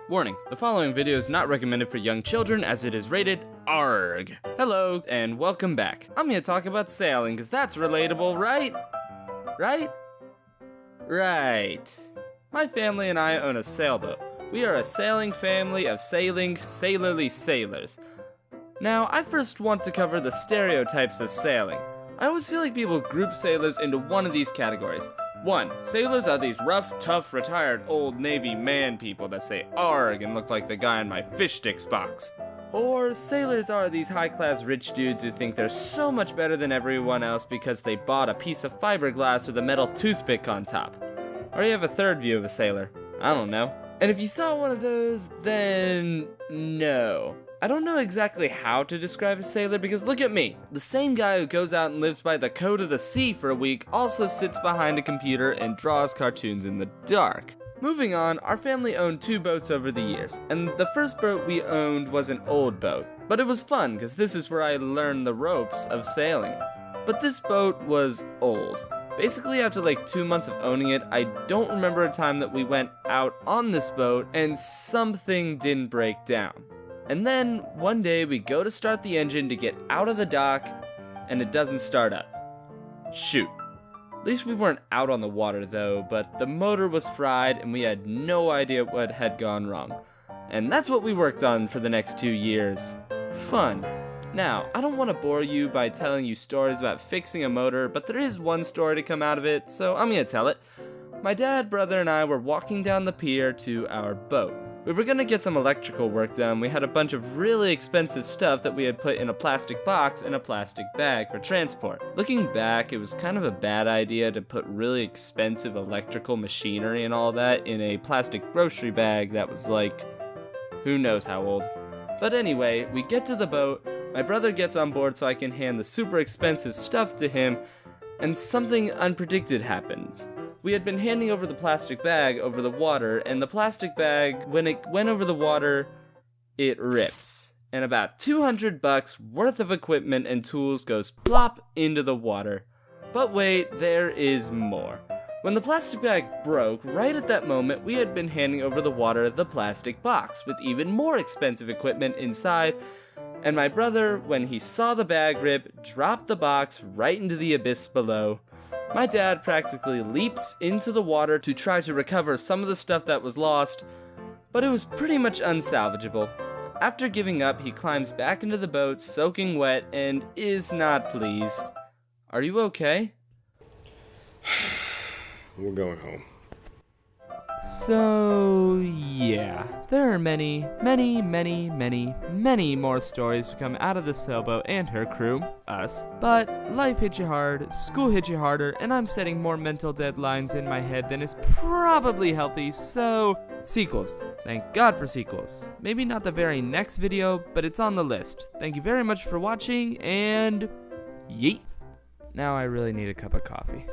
Warning, the following video is not recommended for young children as it is rated ARG. Hello, and welcome back. I'm gonna talk about sailing, because that's relatable, right? Right. My family and I own a sailboat. We are a sailing family of sailorly sailors. Now, I first want to cover the stereotypes of sailing. I always feel like people group sailors into one of these categories. 1. Sailors are these rough, tough, retired old Navy man people that say ARG and look like the guy in my fish sticks box. Or sailors are these high-class rich dudes who think they're so much better than everyone else because they bought a piece of fiberglass with a metal toothpick on top. Or you have a third view of a sailor. I don't know. And if you thought one of those, then no. I don't know exactly how to describe a sailor because look at me. The same guy who goes out and lives by the code of the sea for a week also sits behind a computer and draws cartoons in the dark. Moving on, our family owned 2 boats over the years, and the first boat we owned was an old boat. But it was fun because this is where I learned the ropes of sailing. But this boat was old. Basically, after like 2 months of owning it, I don't remember a time that we went out on this boat and something didn't break down. And then, one day, we go to start the engine to get out of the dock, and it doesn't start up. Shoot. At least we weren't out on the water, though, but the motor was fried, and we had no idea what had gone wrong. And that's what we worked on for the next 2 years. Fun. Now, I don't want to bore you by telling you stories about fixing a motor, but there is one story to come out of it, so I'm gonna tell it. My dad, brother, and I were walking down the pier to our boat. We were gonna get some electrical work done. We had a bunch of really expensive stuff that we had put in a plastic box and a plastic bag for transport. Looking back, it was kind of a bad idea to put really expensive electrical machinery and all that in a plastic grocery bag that was like, who knows how old. But anyway, we get to the boat, my brother gets on board so I can hand the super expensive stuff to him, and something unpredicted happens. We had been handing over the plastic bag over the water, and the plastic bag, when it went over the water, it rips. And about $200 worth of equipment and tools goes plop into the water. But wait, there is more. When the plastic bag broke, right at that moment, we had been handing over the water the plastic box with even more expensive equipment inside, and my brother, when he saw the bag rip, dropped the box right into the abyss below. My dad practically leaps into the water to try to recover some of the stuff that was lost, but it was pretty much unsalvageable. After giving up, he climbs back into the boat, soaking wet, and is not pleased. Are you okay? We're going home. So, yeah, there are many more stories to come out of the sailboat and her crew, us. But life hit you hard, school hit you harder, and I'm setting more mental deadlines in my head than is probably healthy, so sequels. Thank God for sequels. Maybe not the very next video, but it's on the list. Thank you very much for watching, and yeet. Now I really need a cup of coffee.